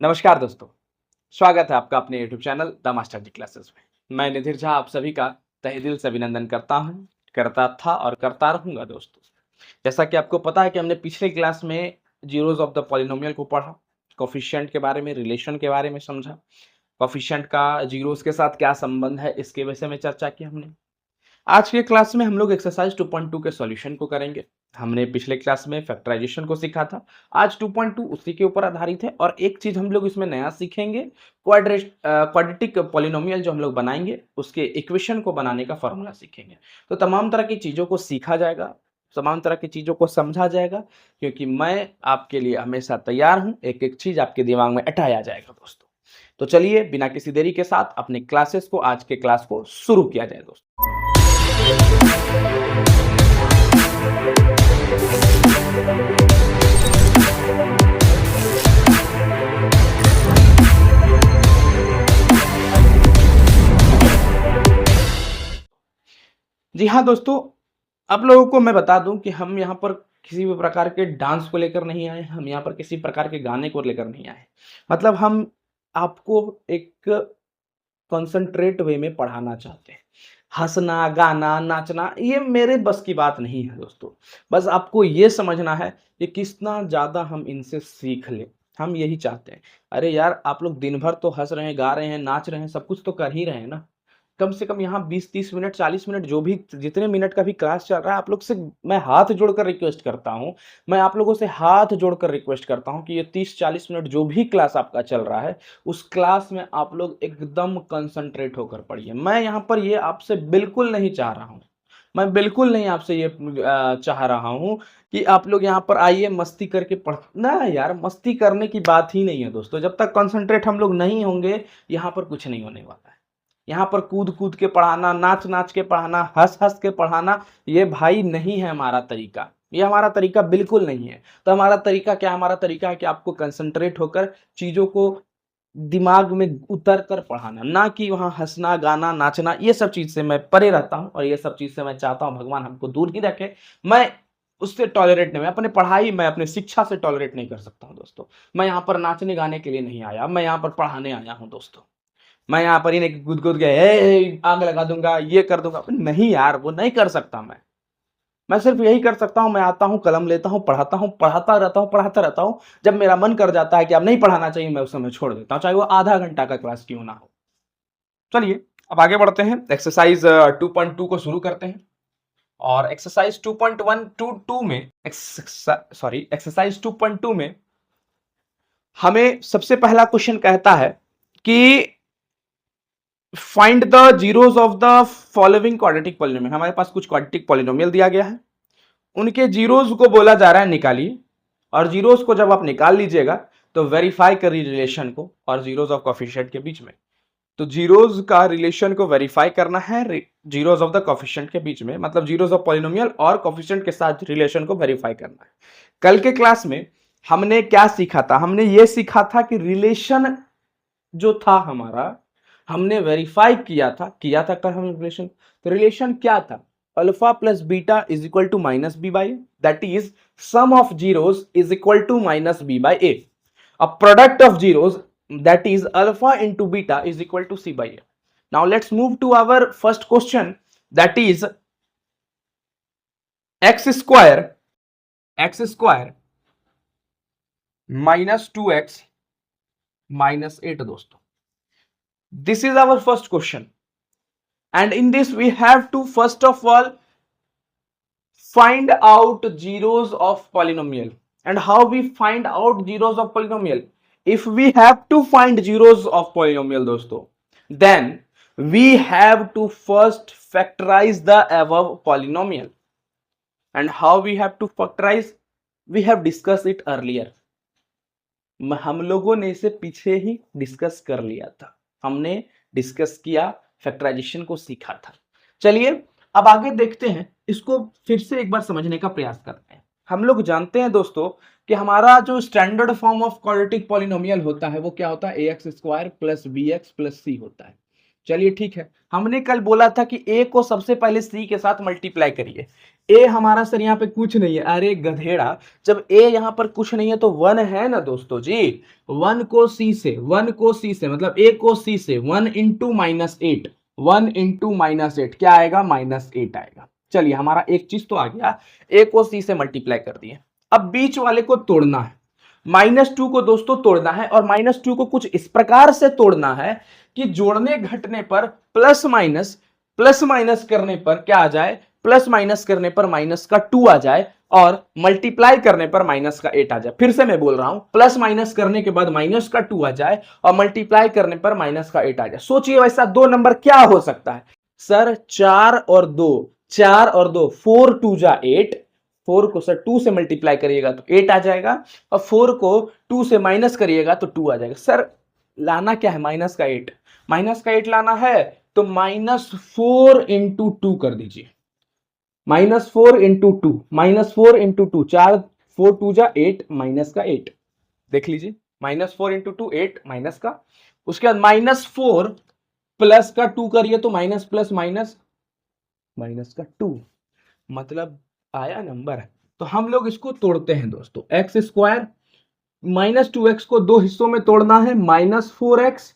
नमस्कार दोस्तों, स्वागत है आपका अपने YouTube channel the master ji classes में। मैं निधिर झा आप सभी का तहे दिल से अभिनंदन करता हूं, करता था और करता रहूंगा दोस्तों। जैसा कि आपको पता है कि हमने पिछले क्लास में जीरोस ऑफ द पॉलिनोमियल को पढ़ा, कोफिशिएंट के बारे में, रिलेशन के बारे में समझा, कोफिशिएंट का जीरोस के साथ क्या संबंध है इसके विषय में चर्चा की हमने। आज के क्लास में हम लोग एक्सरसाइज 2.2 के सॉल्यूशन को करेंगे। हमने पिछले क्लास में फैक्टराइजेशन को सीखा था। आज 2.2 उसी के ऊपर आधारित है और एक चीज हम लोग इसमें नया सीखेंगे, क्वाड्रेटिक पॉलिनोमियल जो हम लोग बनाएंगे उसके इक्वेशन को बनाने का फॉर्मूला सीखेंगे। तो तमाम तरह की चीजों को सीखा जाएगा, तमाम तरह की चीजों को समझा जाएगा, क्योंकि मैं आपके लिए हमेशा तैयार हूं। एक एक चीज आपके दिमाग में अटाया जाएगा दोस्तों। तो चलिए बिना किसी देरी के साथ अपने क्लासेस को, आज के क्लास को शुरू किया जाए दोस्तों। जी हाँ दोस्तों, आप लोगों को मैं बता दूं कि हम यहाँ पर किसी भी प्रकार के डांस को लेकर नहीं आए, हम यहाँ पर किसी प्रकार के गाने को लेकर नहीं आए। मतलब हम आपको एक कंसंट्रेट वे में पढ़ाना चाहते हैं। हंसना, गाना, नाचना ये मेरे बस की बात नहीं है दोस्तों। बस आपको ये समझना है कि कितना ज़्यादा हम इनसे सीख लें, हम यही चाहते हैं। अरे यार, आप लोग दिन भर तो हँस रहे हैं, गा रहे हैं, नाच रहे हैं, सब कुछ तो कर ही रहे हैं ना। कम से कम यहाँ 20-30 मिनट, 40 मिनट जो भी जितने मिनट का भी क्लास चल रहा है, आप लोग से मैं हाथ जोड़कर रिक्वेस्ट करता हूँ, मैं आप लोगों से हाथ जोड़कर रिक्वेस्ट करता हूँ कि ये 30-40 मिनट जो भी क्लास आपका चल रहा है, उस क्लास में आप लोग एकदम कंसंट्रेट होकर पढ़िए। मैं यहाँ पर ये आपसे बिल्कुल नहीं चाह रहा हूँ, मैं बिल्कुल नहीं आपसे ये चाह रहा हूँ कि आप लोग यहाँ पर आइए मस्ती करके पढ़ ना यार, मस्ती करने की बात ही नहीं है दोस्तों। जब तक कंसंट्रेट हम लोग नहीं होंगे, यहाँ पर कुछ नहीं होने वाला है। यहाँ पर कूद कूद के पढ़ाना, नाच नाच के पढ़ाना, हंस हंस के पढ़ाना, ये भाई नहीं है हमारा तरीका। ये हमारा तरीका बिल्कुल नहीं है। तो हमारा तरीका क्या है? हमारा तरीका है कि आपको कंसंट्रेट होकर चीजों को दिमाग में उतर कर पढ़ाना, ना कि वहाँ हंसना, गाना, नाचना। ये सब चीज से मैं परे रहता हूँ और ये सब चीज से मैं चाहता हूँ भगवान हमको दूर ही रखे। मैं उससे टॉलरेट नहीं, मैं अपने पढ़ाई, मैं अपने शिक्षा से टॉलरेट नहीं कर सकता हूँ दोस्तों। मैं यहाँ पर नाचने गाने के लिए नहीं आया, मैं यहाँ पर पढ़ाने आया हूँ दोस्तों। मैं यहाँ पर ही नहीं कूद कूद के आग लगा दूंगा, ये कर दूंगा, नहीं यार, वो नहीं कर सकता। मैं सिर्फ यही कर सकता हूँ, मैं आता हूँ, कलम लेता हूँ, पढ़ाता हूँ, पढ़ाता रहता हूँ। जब मेरा मन कर जाता है कि अब नहीं पढ़ाना चाहिए, मैं उस समय छोड़ देता हूँ, चाहे वो आधा घंटा का क्लास क्यों ना हो। चलिए अब आगे बढ़ते हैं, एक्सरसाइज 2.2 को शुरू करते हैं। और एक्सरसाइज 2.1 में एक्सरसाइज 2.2 में हमें सबसे पहला क्वेश्चन कहता है कि find the zeros of the following quadratic polynomial. हमारे पास कुछ क्वाड्रेटिक पॉलिनोमियल दिया गया है, उनके जीरोस को बोला जा रहा है निकालिए। और जीरोस को जब आप निकाल लीजिएगा तो वेरीफाई करिए रिलेशन को और जीरोस ऑफ कोफिशिएंट के बीच में। तो जीरोस का रिलेशन को वेरीफाई करना है जीरोस ऑफ द कोफिशिएंट के बीच में, मतलब जीरोस ऑफ पॉलिनोमियल और कोफिशिएंट के साथ रिलेशन को वेरीफाई करना है। कल के क्लास में हमने क्या सीखा था? हमने ये सीखा था कि रिलेशन जो था हमारा, हमने वेरीफाई किया था कल हम रिलेशन। तो रिलेशन क्या था? Alpha plus beta is equal to minus B by a, that is sum of zeros is equal to minus B by a. A product of zeros that is alpha into beta is equal to c by a. Now let's move to our first question, that is x square minus 2x minus 8 दोस्तों। This is our first question, and in this we have to first of all find out zeros of polynomial. And how we find out zeros of polynomial? If we have to find zeros of polynomial दोस्तों, then we have to first factorize the above polynomial. And how we have to factorize? We have discussed it earlier. हम लोगों ने इसे पीछे ही discuss कर लिया था, हमने डिस्कस किया, फैक्टराइजेशन को सीखा था। चलिए अब आगे देखते हैं, इसको फिर से एक बार समझने का प्रयास करते हैं। हम लोग जानते हैं दोस्तों कि हमारा जो standard form of quadratic polynomial होता है वो क्या होता है? ax square plus bx plus c होता है। चलिए ठीक है, हमने कल बोला था कि a को सबसे पहले c के साथ मल्टीप्लाई करिए। ए हमारा सर यहाँ पे कुछ नहीं है। अरे गधेड़ा, जब ए यहाँ पर कुछ नहीं है तो 1 है ना दोस्तों जी। 1 को सी से, 1 को सी से मतलब ए को सी से 1 इंटू -8, 1 इंटू -8 क्या आएगा? -8 आएगा। चलिए हमारा एक चीज तो आ गया, ए को सी से मल्टीप्लाई कर दिए। अब बीच वाले को तोड़ना है, -2 को दोस्तों तोड़ना है, और -2 को कुछ इस प्रकार से तोड़ना है कि जोड़ने घटने पर प्लस माइनस करने पर क्या आ जाए? प्लस माइनस करने पर -2 आ जाए, और मल्टीप्लाई करने पर -8 आ जाए। फिर से मैं बोल रहा हूं, प्लस माइनस करने के बाद -2 आ जाए और मल्टीप्लाई करने पर -8 आ जाए। सोचिए वैसा दो नंबर क्या हो सकता है? सर 4 और 2, 4 और 2, 4 2 जा 8, 4 को सर 2 से मल्टीप्लाई करिएगा तो 8 आ जाएगा, और 4 को 2 से माइनस करिएगा तो 2 आ जाएगा। सर लाना क्या है? -8, -8 लाना है तो -4 इंटू 2 कर दीजिए। -4 इंटू 2, -4 इंटू 2, 4 4 2 जा 8, -8 देख लीजिए। -4 इंटू 2 8 माइनस का, उसके बाद -4 प्लस का 2 करिए तो माइनस प्लस माइनस माइनस का 2, मतलब आया नंबर। तो हम लोग इसको तोड़ते हैं दोस्तों। एक्स स्क्वायर -2x को दो हिस्सों में तोड़ना है, -4x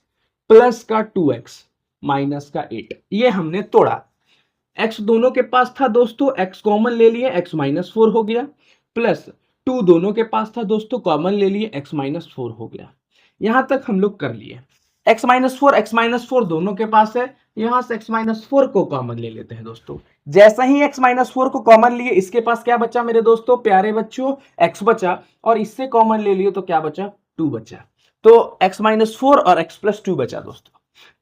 प्लस का 2x -8, ये हमने तोड़ा। x दोनों के पास था दोस्तों, x कॉमन ले लिए, x -4 हो गया, प्लस 2 दोनों के पास था दोस्तों, कॉमन ले लिए, x -4 हो गया। यहां तक हम लोग कर लिए। x -4 दोनों के पास है, यहां से x -4 को कॉमन ले लेते हैं दोस्तों। जैसा ही x -4 को कॉमन लिए, इसके पास क्या बचा मेरे दोस्तों प्यारे बच्चों? x बचा, और इससे कॉमन ले लिए तो क्या बचा? 2 बचा। तो x -4 और x + 2 बचा दोस्तों।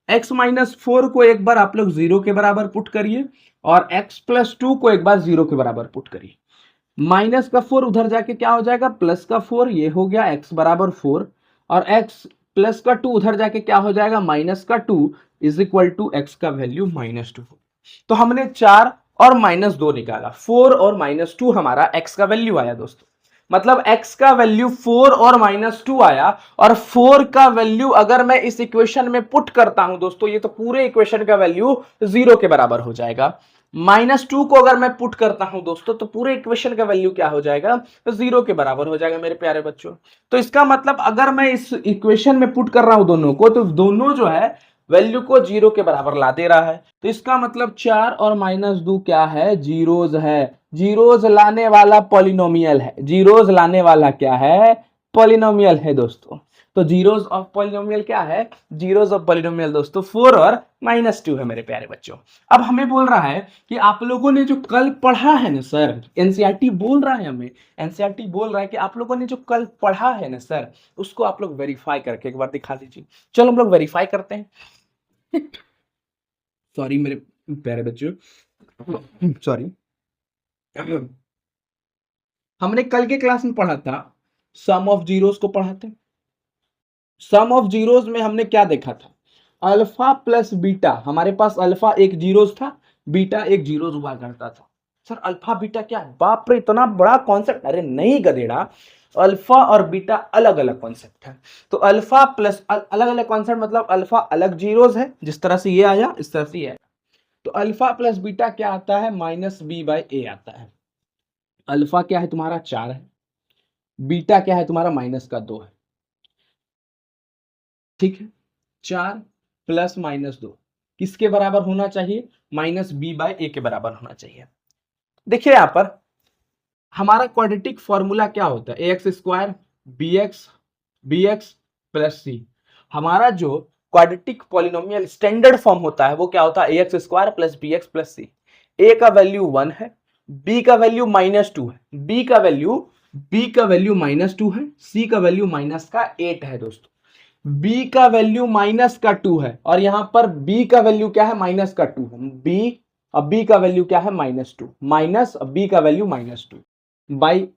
x -4 को एक बार आप लोग 0 के बराबर पुट करिए, और x + 2 को एक बार 0 के बराबर पुट करिए। माइनस का 4 उधर जाके क्या हो जाएगा? प्लस का 4, ये हो गया x बराबर 4, और x प्लस का 2 उधर जाके क्या हो जाएगा? -2 इज इक्वल टू x का वैल्यू -2। तो हमने 4 और -2 निकाला, 4 और -2 हमारा x का वैल्यू आया दोस्तों। मतलब x का वैल्यू 4 और -2 आया, और 4 का वैल्यू अगर मैं इस इक्वेशन में पुट करता हूं दोस्तों, ये तो पूरे इक्वेशन का वैल्यू 0 के बराबर हो जाएगा। -2 को अगर मैं पुट करता हूं दोस्तों, तो पूरे इक्वेशन का वैल्यू क्या हो जाएगा? तो 0 के बराबर हो जाएगा मेरे प्यारे बच्चों। तो इसका मतलब अगर मैं इस इक्वेशन में पुट कर रहा हूं दोनों को, तो दोनों जो है वैल्यू को 0 के बराबर ला दे रहा है। तो इसका मतलब 4 और -2 क्या है? जीरोज है। जीरोज लाने वाला पॉलिनोमियल है। जीरोज लाने वाला क्या है? पॉलिनोमियल है दोस्तों। तो जीरोज ऑफ पॉलिनोमियल क्या है? जीरोज ऑफ पॉलिनोमियल दोस्तों 4 और -2 है मेरे प्यारे बच्चों। अब हमें बोल रहा है कि आप लोगों ने जो कल पढ़ा है ना सर, एनसीईआरटी बोल रहा है हमें, एनसीईआरटी बोल रहा है कि आप लोगों ने जो कल पढ़ा है ना सर, उसको आप लोग वेरीफाई करके एक बार दिखा दीजिए। चलो हम लोग वेरीफाई करते हैं। सॉरी मेरे प्यारे बच्चों, सॉरी। हमने कल के क्लास में पढ़ा था, सम ऑफ जीरोस को पढ़ा था। सम ऑफ जीरोस में हमने क्या देखा था? अल्फा प्लस बीटा, हमारे पास अल्फा एक जीरोस था, बीटा एक जीरोस हुआ करता था। सर अल्फा बीटा क्या है? बाप रे इतना बड़ा कॉन्सेप्ट! अरे नहीं गधेड़ा, अल्फा और बीटा अलग अलग कॉन्सेप्ट है। तो अल्फा प्लस अलग अलग कॉन्सेप्ट मतलब अल्फा अलग जीरोस है, जिस तरह से ये आया इस तरह से ये आया। तो अल्फा प्लस बीटा क्या आता है? -b/a आता है। अल्फा क्या है तुम्हारा? 4 है, बीटा क्या है तुम्हारा? -2 है। ठीक है, 4 प्लस -2 किसके बराबर होना चाहिए? -b/a के बराबर होना चाहिए। देखिए यहां पर हमारा क्वाड्रेटिक फॉर्मूला क्या होता है? ax² bx plus c। हमारा जो क्वाड्रेटिक पॉलिनोमियल स्टैंडर्ड फॉर्म होता है वो क्या होता है? ax² plus bx plus c। a का वैल्यू 1 है, b का वैल्यू -2 है, b का वैल्यू -2 है, c का वैल्यू -8 है दोस्तों। b का वैल्यू -2 है, और यहां पर b का वैल्यू क्या है? -2 है। b अब b का वैल्यू क्या है? -2 माइनस b का वैल्यू -2 बाई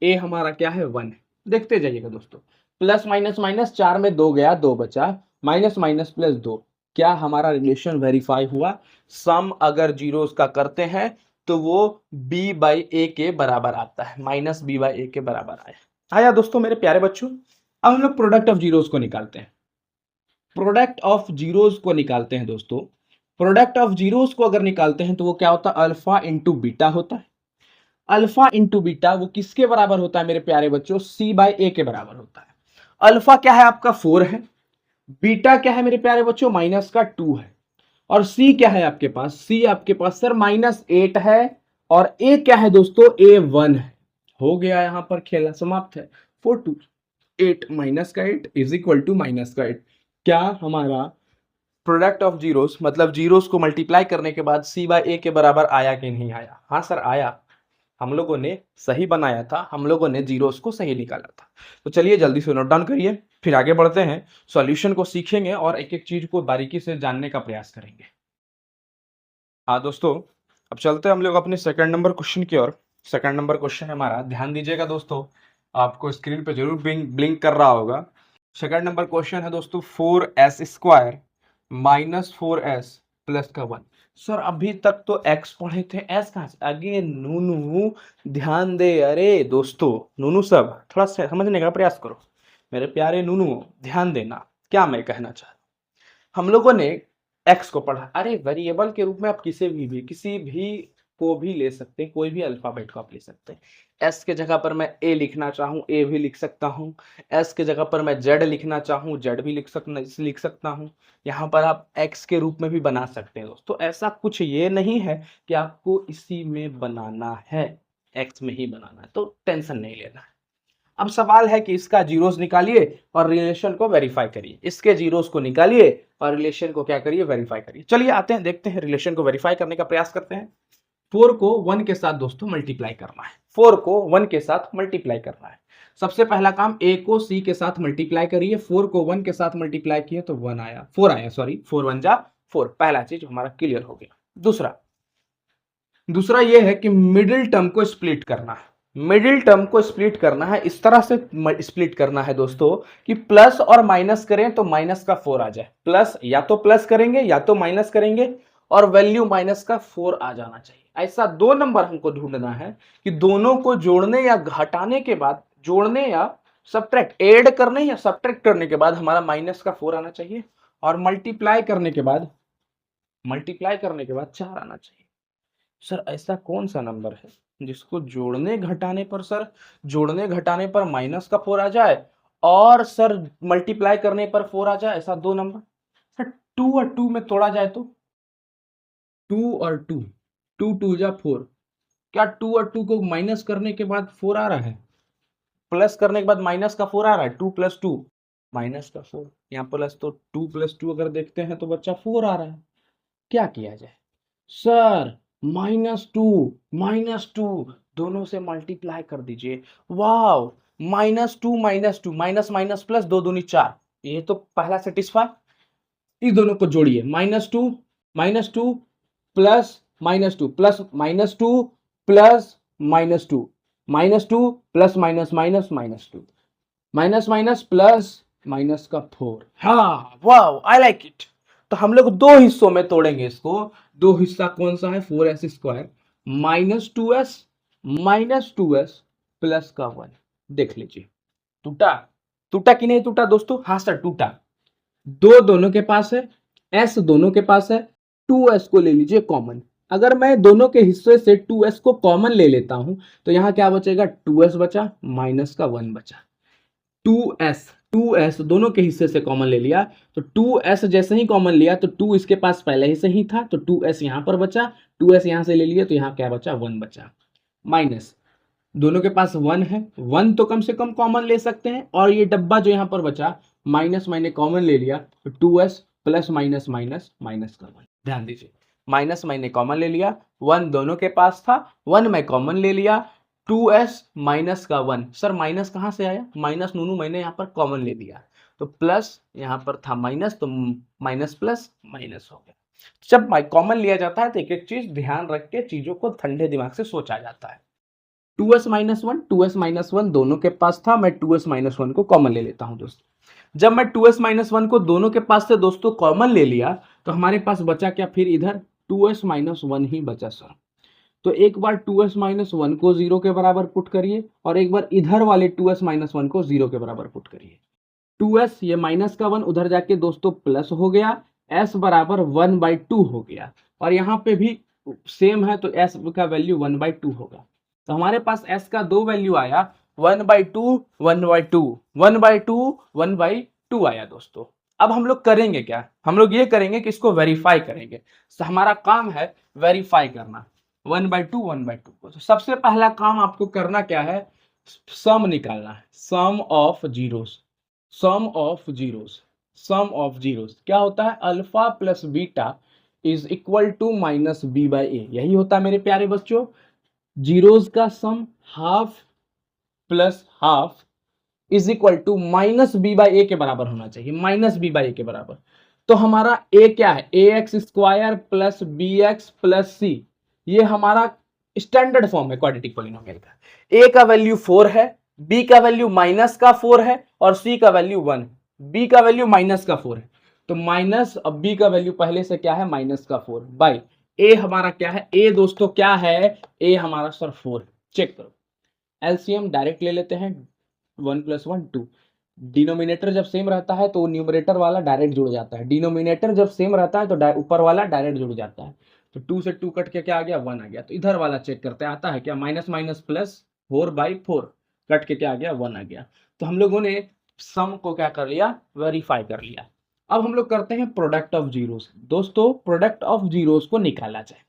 a हमारा क्या है? 1 है। देखते जाइएगा दोस्तों, प्लस माइनस माइनस 4 में 2 गया, 2 बचा, माइनस माइनस प्लस 2, क्या हमारा रिलेशन वेरीफाई हुआ? सम अगर जीरोस का करते हैं तो वो b/a के बराबर आता है, -b/a के बराबर आया दोस्तों मेरे प्यारे बच्चों। अब हम लोग प्रोडक्ट ऑफ जीरोस को निकालते हैं। प्रोडक्ट ऑफ जीरोस को निकालते हैं दोस्तों। प्रोडक्ट ऑफ जीरोस को अगर निकालते हैं तो वो क्या होता है? अल्फा इंटू बीटा होता है। अल्फा इंटू बीटा वो किसके बराबर होता है मेरे प्यारे बच्चों, सी बाय ए के बराबर होता है। अल्फा क्या है आपका 4 है, बीटा क्या है मेरे प्यारे बच्चों माइनस का 2 है, और सी क्या है आपके पास, सी आपके पास सर -8 है, और ए क्या है दोस्तों, ए 1 है। हो गया यहां पर खेला समाप्त है। 4 2 8 माइनस का 8 इज इक्वल टू माइनस का 8। क्या हमारा प्रोडक्ट ऑफ जीरोस मतलब जीरोस को मल्टीप्लाई करने के बाद सी बाय ए के बराबर आया कि नहीं आया? हाँ सर आया, हम लोगों ने सही बनाया था, हम लोगों ने जीरोस को सही निकाला था। तो चलिए जल्दी से नोट डाउन करिए, फिर आगे बढ़ते हैं, सॉल्यूशन को सीखेंगे और एक एक चीज को बारीकी से जानने का प्रयास करेंगे। हाँ दोस्तों, अब चलते हैं हम लोग अपने सेकंड नंबर क्वेश्चन की ओर। सेकंड नंबर क्वेश्चन हमारा, ध्यान दीजिएगा दोस्तों, आपको स्क्रीन पे जरूर ब्लिंक कर रहा होगा। सेकंड नंबर क्वेश्चन है दोस्तों 4s square minus 4s plus का 1। सर अभी तक तो x पढ़े थे, s कहां से आगे? नूनू ध्यान दे, अरे दोस्तों नूनू सब थोड़ा समझने का प्रयास करो, मेरे प्यारे नूनू ध्यान देना क्या मैं कहना चाह रहा हूं। हम लोगों ने x को पढ़ा, अरे वेरिएबल के रूप में आप किसी भी को भी ले सकते हैं, कोई भी अल्फाबेट को आप ले सकते हैं। s के जगह पर मैं a लिखना चाहूं a भी लिख सकता हूं, s के जगह पर मैं z लिखना चाहूं z भी लिख सकता हूं। यहाँ पर आप x के रूप में भी बना सकते हैं दोस्तों, ऐसा कुछ ये नहीं है कि आपको इसी में बनाना है, x में ही बनाना है, तो टेंशन नहीं लेना है। अब सवाल है कि इसका जीरोस निकालिए और रिलेशन को वेरीफाई करिए, इसके जीरोस को निकालिए और रिलेशन को क्या करिए, वेरीफाई करिए। चलिए आते हैं, देखते हैं, रिलेशन को वेरीफाई करने का प्रयास करते हैं। 4 को 1 के साथ दोस्तों मल्टीप्लाई करना है, 4 को 1 के साथ मल्टीप्लाई करना है। सबसे पहला काम a को c के साथ मल्टीप्लाई करिए, 4 को 1 के साथ मल्टीप्लाई किए तो 1 आया, 4 आया, सॉरी 4 1 जा 4, पहला चीज हमारा क्लियर हो गया। दूसरा ये है कि मिडिल टर्म को स्प्लिट करना है, मिडिल टर्म को स्प्लिट करना है, इस तरह से स्प्लिट करना है दोस्तों कि प्लस और माइनस करें तो माइनस का 4 आ जाए, प्लस या तो प्लस करेंगे या तो माइनस करेंगे और वैल्यू माइनस का 4 आ जाना चाहिए। ऐसा दो नंबर हमको ढूंढना है कि दोनों को जोड़ने या घटाने के बाद, जोड़ने या सब्ट्रैक्ट, ऐड करने या सब्ट्रैक्ट करने के बाद हमारा माइनस का 4 आना चाहिए, और मल्टीप्लाई करने के बाद 4 आना चाहिए। सर ऐसा कौन सा नंबर है जिसको जोड़ने घटाने पर, सर जोड़ने घटाने पर माइनस का 4 आ जाए और सर मल्टीप्लाई करने पर 4 आ जाए? ऐसा दो नंबर सर, 2 और 2 में तोड़ा जाए तो 2 और 2, 2 2 जा 4, क्या 2 और 2 को माइनस करने के बाद 4 आ रहा है? प्लस करने के बाद माइनस का 4 आ रहा है, 2 प्लस 2 माइनस का 4, यहाँ प्लस, तो 2 प्लस 2 अगर देखते हैं तो बच्चा 4 आ रहा है। क्या किया जाए सर? -2 दोनों से मल्टीप्लाई कर दीजिए। वाह, -2 माइनस माइनस प्लस, 2 दूनी 4, ये तो पहला सेटिस्फाई। इस दोनों को जोड़िए, -2 plus -2 plus -2 plus -2 -2 plus minus minus -2 minus minus plus minus का 4। हाँ वाह, आई लाइक इट। तो हम लोग दो हिस्सों में तोड़ेंगे इसको। दो हिस्सा कौन सा है? 4s स्क्वायर -2s प्लस का 1। देख लीजिए टूटा, टूटा कि नहीं टूटा दोस्तों? हाँ सर टूटा। दो दोनों के पास है, s दोनों के पास है, 2s को ले लीजिए कॉमन। अगर मैं दोनों के हिस्से से 2s को कॉमन ले लेता हूं तो यहां क्या बचेगा? 2s बचा, माइनस का 1 बचा। 2s दोनों के हिस्से से कॉमन ले लिया, तो 2s जैसे ही कॉमन लिया तो 2 इसके पास पहले ही से ही था, तो 2s यहां पर बचा, 2s यहां से ले लिया तो यहां क्या बचा? 1 बचा। माइनस, दोनों के पास 1 है, 1 तो कम से कम कॉमन ले सकते हैं, और ये डब्बा जो यहां पर बचा माइनस मैंने कॉमन ले लिया, तो 2s plus minus minus minus का 1। ध्यान दीजिए, माइनस मैंने कॉमन ले लिया, 1 दोनों के पास था, 1 मैं कॉमन ले लिया, 2s माइनस का 1। सर माइनस कहां से आया? माइनस नूनू मैंने यहां पर कॉमन ले लिया, तो प्लस यहां पर था माइनस, तो माइनस प्लस माइनस हो गया। जब कॉमन लिया जाता है तो एक एक चीज ध्यान रख के चीजों को ठंडे दिमाग से सोचा जाता है। 2s माइनस 1 दोनों के पास था, मैं 2s माइनस 1 को कॉमन ले लेता हूं दोस्तों। जब मैं 2s माइनस 1 को दोनों के पास से दोस्तों कॉमन ले लिया तो हमारे पास बचा क्या? फिर इधर 2s माइनस 1 ही बचा सर। तो एक बार 2s माइनस 1 को 0 के बराबर पुट करिए, और एक बार इधर वाले 2s माइनस 1 को 0 के बराबर पुट करिए। 2s ये माइनस का 1 उधर जाके दोस्तों प्लस हो गया, s बराबर 1/2 हो गया, और यहाँ पे भी सेम है तो s का वैल्यू 1/2 होगा। तो हमारे पास s का दो वैल्यू आया, 1/2 1/2 1/2 1/2 आया दोस्तों। अब हम लोग करेंगे क्या, हम लोग ये करेंगे कि इसको वेरीफाई करेंगे। तो हमारा काम है वेरीफाई करना 1/2 1/2 को। तो सबसे पहला काम आपको करना क्या है, सम निकालना है, sum of zeros. Sum of zeros, sum of zeros क्या होता है, alpha plus beta is equal to minus B by A, यही होता है मेरे प्यारे बच्चों। जीरोस का sum half plus half is equal to minus B by A के बराबर होना चाहिए, माइनस बी बाई ए के बराबर। तो हमारा ए क्या है, A X square plus B X plus C, ये हमारा स्टैंडर्ड फॉर्म है क्वाड्रेटिक पॉलिनोमियल का। ए का वैल्यू 4 है, बी का वैल्यू माइनस का 4 है और सी का वैल्यू 1, बी का वैल्यू माइनस का 4 है। तो माइनस, अब बी का वैल्यू पहले से क्या है माइनस का 4 बाई ए हमारा क्या है, ए दोस्तों क्या है, ए हमारा सर 4। चेक करो, एलसीएम डायरेक्ट ले लेते हैं, 1 + 1 2। डिनोमिनेटर जब सेम रहता है तो न्यूमरेटर वाला डायरेक्ट जुड़ जाता है, डिनोमिनेटर जब सेम रहता है तो ऊपर वाला डायरेक्ट जुड़ जाता है। तो 2 से 2 कट के क्या आ गया, 1 आ गया। तो इधर वाला चेक करते हैं आता है क्या, माइनस माइनस प्लस 4/4 कट के क्या आ गया, 1 आ गया। तो हम लोगों ने सम को क्या कर लिया, वेरीफाई कर लिया। अब हम लोग करते हैं प्रोडक्ट ऑफ जीरोस। दोस्तों प्रोडक्ट ऑफ जीरोस को निकाला जाए।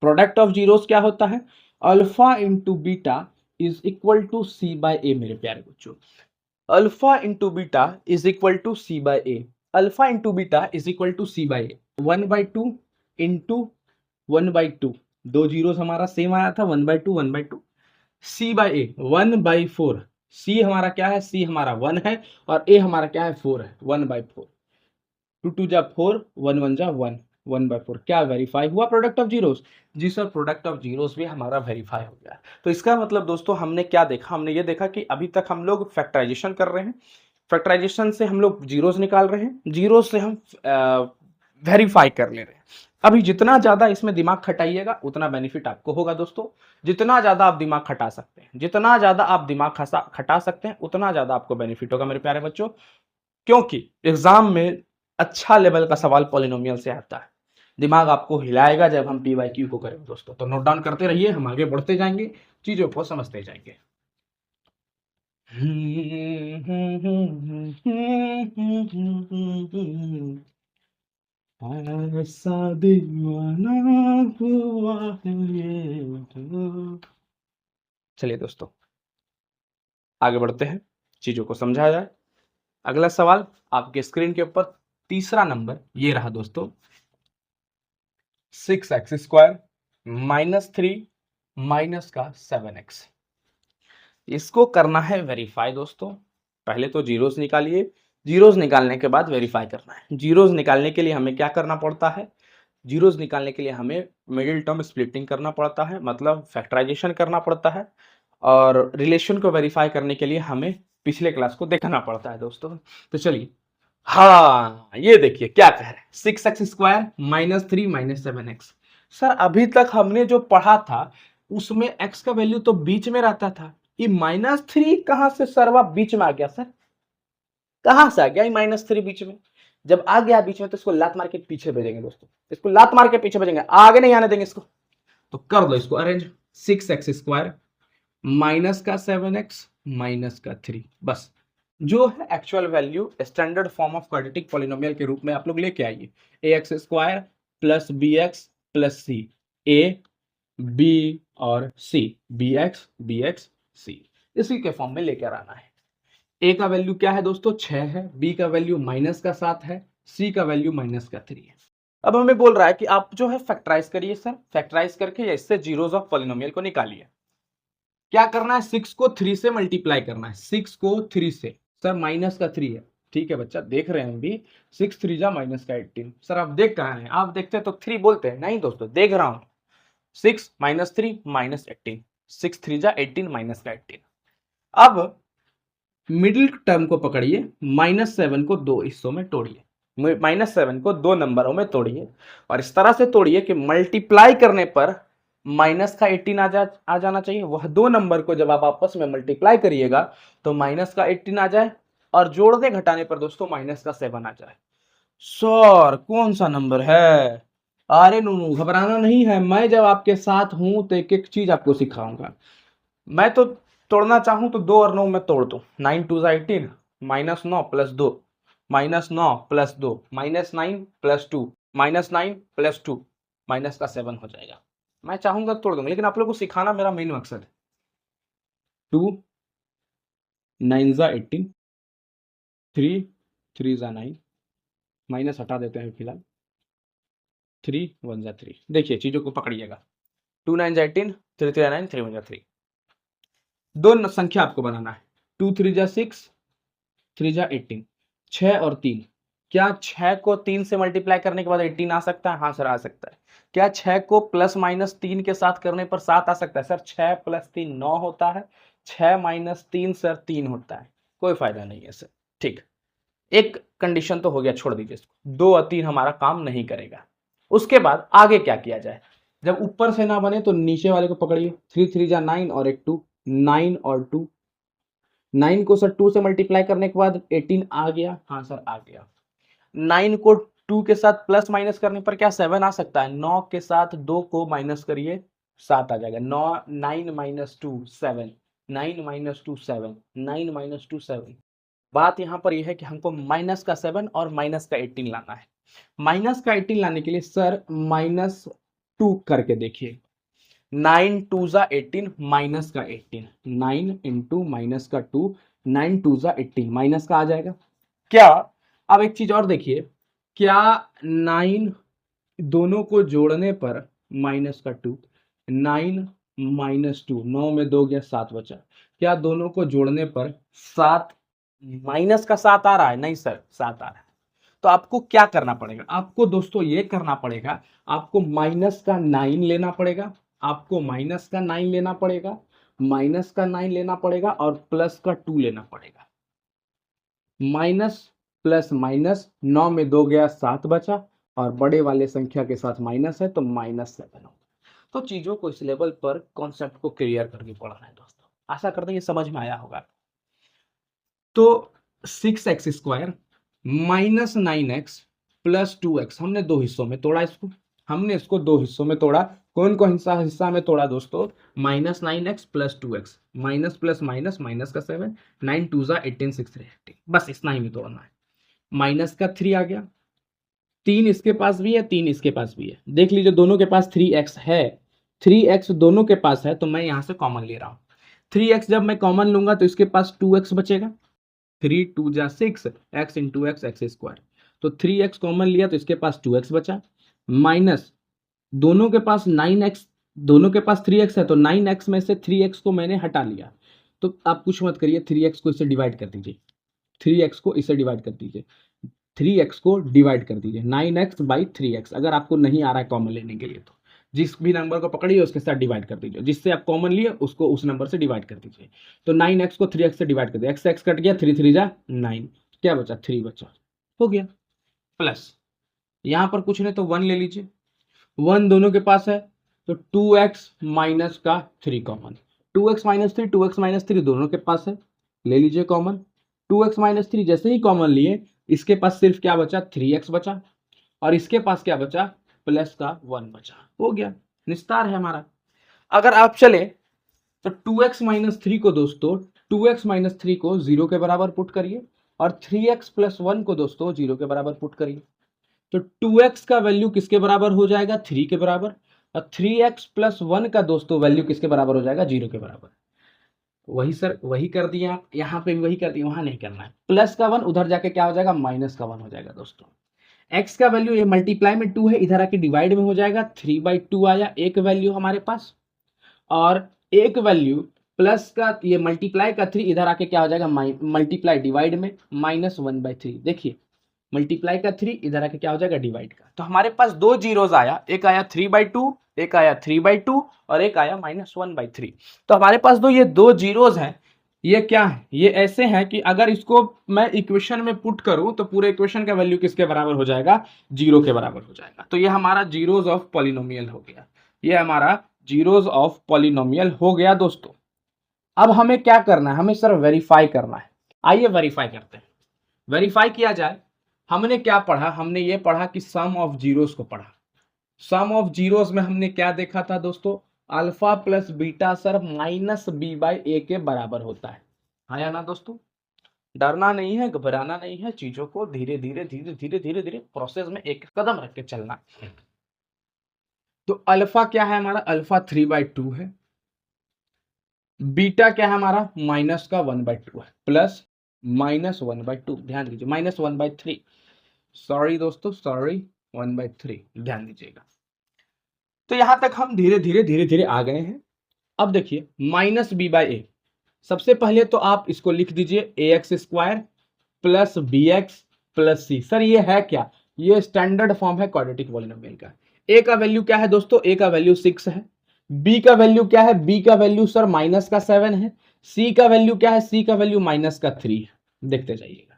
प्रोडक्ट ऑफ जीरोस क्या होता है, alpha into beta is equal to C by A मेरे प्यारे बच्चों। Alpha into beta is equal to C by A, alpha into beta is equal to C by A. 1/2 into 1/2, दो zeros हमारा same आया था, 1/2 1/2, सी बाय ए 1/4। सी हमारा क्या है, सी हमारा 1 है और ए हमारा क्या है 4 है, 1/4। 2 2 जा 4, 1 1 जा 1, 1/4। क्या वेरीफाई हुआ प्रोडक्ट ऑफ जीरोस, जी सर प्रोडक्ट ऑफ जीरोस भी हमारा वेरीफाई हो गया। तो इसका मतलब दोस्तों हमने क्या देखा, हमने ये देखा कि अभी तक हम लोग फैक्टराइजेशन कर रहे हैं, फैक्टराइजेशन से हम लोग जीरोस निकाल रहे हैं, जीरोस से हम वेरीफाई कर ले रहे हैं। अभी जितना ज्यादा इसमें दिमाग खटाइएगा उतना बेनिफिट आपको होगा दोस्तों। जितना ज्यादा आप दिमाग खटा सकते हैं, जितना ज्यादा आप दिमाग खटा सकते हैं उतना ज्यादा आपको बेनिफिट होगा मेरे प्यारे बच्चों। क्योंकि एग्जाम में अच्छा लेवल का सवाल पॉलिनोमियल से आता है, दिमाग आपको हिलाएगा जब हम पीवाईक्यू को करेंगे दोस्तों। तो नोट डाउन करते रहिए, हम आगे बढ़ते जाएंगे, चीजों को समझते जाएंगे। ऐसा दीवाना हुआ है ये तो। चलिए दोस्तों आगे बढ़ते हैं, चीजों को समझा जाए। अगला सवाल आपके स्क्रीन के ऊपर तीसरा नंबर ये रहा दोस्तों, 6x² -3 माइनस का 7x। इसको करना है वेरीफाई दोस्तों। पहले तो जीरोस निकालिए, जीरोस निकालने के बाद वेरीफाई करना है। जीरोस निकालने के लिए हमें क्या करना पड़ता है, जीरोस निकालने के लिए हमें मिडिल टर्म स्प्लिटिंग करना पड़ता है, मतलब फैक्टराइजेशन करना पड़ता है। और रिलेशन को वेरीफाई करने के लिए हमें पिछले क्लास को देखना पड़ता है दोस्तों। तो चलिए, हाँ ये देखिए क्या कह रहे हैं, 6x² -3 7x। सर अभी तक हमने जो पढ़ा था उसमें x का वैल्यू तो बीच में रहता था, ये -3 कहां से सरवा बीच में आ गया सर, कहां से आ गया ये -3 बीच में। जब आ गया बीच में तो इसको लात मार के पीछे भेजेंगे दोस्तों, इसको लात मार के पीछे भेजेंगे, आगे नहीं आने देंगे इसको। तो कर दो इसको अरेंज, 6x² माइनस का 7x माइनस का 3, बस जो है actual value standard form of quadratic polynomial के रूप में आप लोग लेके आइए, ax² plus bx plus c, a b और c, bx c, इसी के फॉर्म में लेकर आना है। a का वैल्यू क्या है दोस्तों 6 है, b का वैल्यू माइनस का 7 है, c का वैल्यू माइनस का 3 है। अब हमें बोल रहा है कि आप जो है फैक्टराइज करिए सर, फैक्टराइज करके इससे जीरोस ऑफ पॉलिनोमियल को निकालिए। क्या करना है, 6 को 3 से मल्टीप्लाई करना है, 6 को 3 से, सर माइनस का 3 है, ठीक है बच्चा देख रहे हैं हम भी, 6 3 जा माइनस का 18। सर आप देख कहाँ हैं, आप देखते हैं तो 3 बोलते हैं, नहीं दोस्तों देख रहा हूं, 6 -3 -18, 6 3 जा 18 माइनस का 18। अब मिडिल टर्म को पकड़िए, -7 को दो हिस्सों में तोड़िए, -7 को दो नंबरों में तोड़िए और इस तरह से तोड़िए कि मल्टीप्लाई करने पर माइनस का 18 आ जाना चाहिए। वह दो नंबर को जब आप आपस में मल्टीप्लाई करिएगा तो माइनस का 18 आ जाए और जोड़ने घटाने पर दोस्तों माइनस का 7 आ जाए। सर कौन सा नंबर है, अरे नूनू घबराना नहीं है, मैं जब आपके साथ हूं तो एक एक चीज आपको सिखाऊंगा। मैं तो तोड़ना चाहूं तो 2 और 9 में तोड़ दूं। 9 2 18, -9 + 2, -9 + 2, -9 + 2, -9 + 2, -7 हो जाएगा। मैं चाहूंगा तो तोड़ दूंगा, लेकिन आप लोग को सिखाना मेरा मेन मकसद है। 2 9 × 18, 3 3 × 9, माइनस हटा देते हैं फिलहाल, 3 1 3। देखिए चीजों को पकड़िएगा। 2 9 × 18, 3 3 9, 3 1 3। दो संख्या आपको बनाना है। 2 3 × 6, 3 × 18, 6 और 3। क्या 6 को 3 से मल्टीप्लाई करने के बाद 18 आ सकता है? हाँ सर आ सकता है। क्या 6 को +-3 के साथ करने पर 7 आ सकता है? सर 6 + 3 9 होता है, 6 - 3 सर 3 होता है। कोई फायदा नहीं है सर। ठीक, एक कंडीशन तो हो गया, छोड़ दीजिए इसको। 2 और 3 हमारा काम नहीं करेगा। उसके बाद आगे क्या किया जाए? जब ऊपर से ना बने तो नीचे वाले को पकड़िए। 3 3 × 9 और एक 2, 9 और 2। 9 को सर 2 से मल्टीप्लाई करने के बाद 18 आ गया? हाँ सर आ गया। 9 को 2 के साथ प्लस माइनस करने पर क्या 7 आ सकता है? 9 के साथ 2 को माइनस करिए, 7 आ जाएगा। 9 - 2 7, 9 - 2 7, 9 - 2 7। बात यहाँ पर यह है कि हमको माइनस का 7 और माइनस का 18 लाना है। माइनस का 18 लाने के लिए सर -2 करके देखिए। 9 2 ज़ा 18, माइनस का 18, 9 × -2, 9 2 ज़ा 18, माइनस का आ जाएगा क्या? अब एक चीज और देखिए, क्या 9 दोनों को जोड़ने पर -2, 9 - 2, 9 में 2 गया 7 बचा। क्या दोनों को जोड़ने पर 7 माइनस का 7 आ रहा है? नहीं सर 7 आ रहा है। तो आपको क्या करना पड़ेगा? आपको दोस्तों ये करना पड़ेगा, आपको माइनस का 9 लेना पड़ेगा, आपको माइनस का 9 लेना पड़ेगा, माइनस का 9 लेना पड़ेगा और प्लस का 2 लेना पड़ेगा। माइनस प्लस माइनस, 9 में 2 गया 7 बचा, और बड़े वाले संख्या के साथ माइनस है तो -7 होगा। तो चीजों को इस लेवल पर कॉन्सेप्ट को क्लियर करके पढ़ना है दोस्तों। आशा करते हैं ये समझ में आया होगा। तो 6x² -9x + 2x, हमने दो हिस्सों में तोड़ा इसको। हमने इसको दो हिस्सों में तोड़ा। कौन कौन सा हिस्सा में तोड़ा दोस्तों? -9x + 2x, minus plus minus, minus का 7, 9 2 ज़ा 18, 6 3 18, बस इतना ही में तोड़ना है। माइनस का 3 आ गया, 3 इसके पास भी है, 3 इसके पास भी है। देख लीजिए दोनों के पास 3x है, 3x दोनों के पास है, तो मैं यहां से कॉमन ले रहा हूं। 3x जब मैं कॉमन लूंगा तो इसके पास 2x बचेगा। 3 2 ज़ा 6, x × x, x²। तो 3x कॉमन लिया तो इसके पास 2x बचा, माइनस दोनों के पास 9x, दोनों के पास 3x है तो 9x में से 3x को मैंने हटा लिया। तो आप कुछ मत करिए, 3x को इससे डिवाइड कर दीजिए, 3x को इससे डिवाइड कर दीजिए, 3x को डिवाइड कर दीजिए 9x/3x। अगर आपको नहीं आ रहा है कॉमन लेने के लिए तो जिस भी नंबर को पकड़िए उसके साथ डिवाइड कर दीजिए, जिससे आप कॉमन लिए उसको उस नंबर से डिवाइड कर दीजिए। तो 9x को 3x से डिवाइड कर दिया, x कट गया, 3 3 ज़ा 9, क्या बचा? 3 बचा, हो गया। प्लस यहां पर कुछ नहीं तो 1 ले लीजिए, 1 दोनों के पास है तो 2x माइनस का 3 कॉमन, 2x - 3, 2x - 3 दोनों के पास है, ले लीजिए कॉमन। 2x - 3 जैसे ही कॉमन लिए, इसके पास सिर्फ क्या बचा? 3x बचा, और इसके पास क्या बचा? प्लस का 1 बचा। हो गया, निस्तार है हमारा। अगर आप चले तो 2x - 3 को दोस्तों, 2x - 3 को 0 के बराबर पुट करिए, और 3x + 1 को दोस्तों 0 के बराबर पुट करिए। तो 2x का वैल्यू किसके बराबर हो जाएगा? 3 के बराबर। और 3x + 1 का दोस्तों वैल्यू किसके बराबर हो जाएगा? 0 के बराबर। वही सर, वही कर दिए आप, यहाँ पे भी वही कर दिए, वहां नहीं करना है। प्लस का 1 उधर जाके क्या हो जाएगा? माइनस का 1 हो जाएगा दोस्तों। x का वैल्यू ये मल्टीप्लाई में 2 है, इधर आके डिवाइड में हो जाएगा, 3/2 आया एक वैल्यू हमारे पास, और एक वैल्यू प्लस का ये मल्टीप्लाई का 3 इधर आके क्या हो जाएगा? मल्टीप्लाई डिवाइड में -1/3। देखिए मल्टीप्लाई का 3 इधर आके क्या हो जाएगा? डिवाइड का। तो हमारे पास दो जीरोस आया, एक आया 3/2, एक आया 3/2, और एक आया -1/3। तो हमारे पास ये दो जीरोस हैं। ये क्या है? ये ऐसे हैं कि अगर इसको मैं इक्वेशन में पुट करूं तो पूरे इक्वेशन का वैल्यू किसके बराबर हो जाएगा? 0 के बराबर हो जाएगा। तो ये हमारा जीरोस ऑफ पॉलिनोमियल हो गया, ये हमारा जीरोस ऑफ पॉलिनोमियल हो गया दोस्तों। अब हमें क्या करना है? हमें सर वेरीफाई करना है। आइए वेरीफाई करते हैं। वेरीफाई किया जाए, हमने क्या पढ़ा? हमने ये पढ़ा कि सम ऑफ जीरोस को पढ़ा। सम ऑफ जीरोस में हमने क्या देखा था दोस्तों, alpha plus beta sir minus B by A के बराबर होता है या ना दोस्तों। डरना नहीं है, घबराना नहीं है, चीजों को धीरे धीरे धीरे धीरे धीरे धीरे प्रोसेस में एक कदम रख के चलना। तो अल्फा क्या है हमारा, अल्फा 3/2 है, बीटा क्या है हमारा माइनस का 1/2 है, प्लस माइनस 1/2, ध्यान दीजिए माइनस 1/3, सॉरी दोस्तों सॉरी 1/3, ध्यान दीजिएगा। तो यहां तक हम धीरे धीरे धीरे धीरे आ गए हैं। अब देखिए माइनस बी बाई ए, सबसे पहले तो आप इसको लिख दीजिए A X square plus B X plus C. Sir ये है क्या, ये स्टैंडर्ड फॉर्म है क्वाड्रेटिक पॉलिनोमियल का। ए का वैल्यू क्या है दोस्तों, ए का वैल्यू 6 है। बी का वैल्यू क्या है, बी का वैल्यू सर माइनस का 7 है। सी का वैल्यू क्या है, सी का वैल्यू माइनस का 3 है। देखते जाइएगा,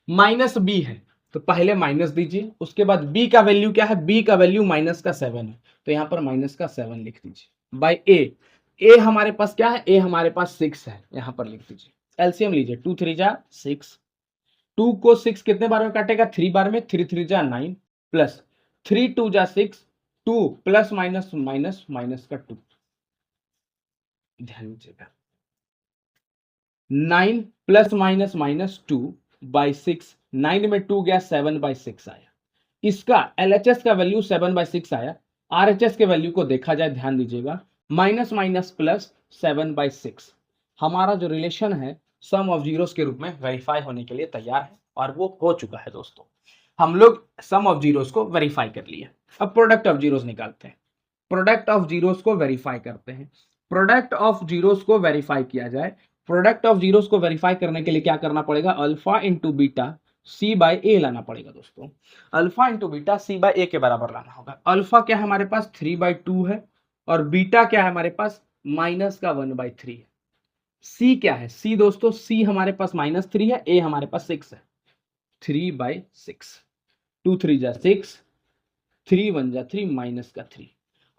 माइनस बी है तो पहले माइनस दीजिए, उसके बाद बी का वैल्यू क्या है, बी का वैल्यू माइनस का 7 है, तो यहां पर माइनस का 7 लिख दीजिए बाई ए। ए हमारे पास क्या है, ए हमारे पास 6 है, यहां पर लिख दीजिए। एलसीएम लीजिए, 2 3 जा 6, 2 को 6 कितने बार में काटेगा, 3 बार में, 3 3 जा 9 प्लस 3 2 जा 6, 2 प्लस माइनस माइनस माइनस का 2, ध्यान दीजिएगा 9 प्लस माइनस माइनस 2 बाई 6, 9 में 2 गया 7/6 आया। इसका एलएचएस का वैल्यू 7/6 आया। आरएचएस के वैल्यू को देखा जाए, ध्यान दीजिएगा माइनस माइनस प्लस 7/6, हमारा जो रिलेशन है सम ऑफ जीरोस के रूप में वेरीफाई होने के लिए तैयार है, और वो हो चुका है दोस्तों। हम लोग सम ऑफ जीरोस को वेरीफाई कर लिए। अब प्रोडक्ट ऑफ जीरोस निकालते हैं, प्रोडक्ट ऑफ जीरोस को वेरीफाई करते हैं। प्रोडक्ट ऑफ जीरोस को वेरीफाई किया जाए, प्रोडक्ट ऑफ जीरोस को वेरीफाई करने के लिए क्या करना पड़ेगा, alpha into beta C by A लाना पड़ेगा दोस्तों। Alpha into beta C by A के बराबर लाना होगा। अल्फा क्या है हमारे पास 3/2 है, और बीटा क्या है हमारे पास माइनस का 1/3 है। सी क्या है, सी दोस्तों सी हमारे पास -3 है, ए हमारे पास 6 है, 3/6, 2 3 जा 6, 3 1 जा 3 माइनस का 3,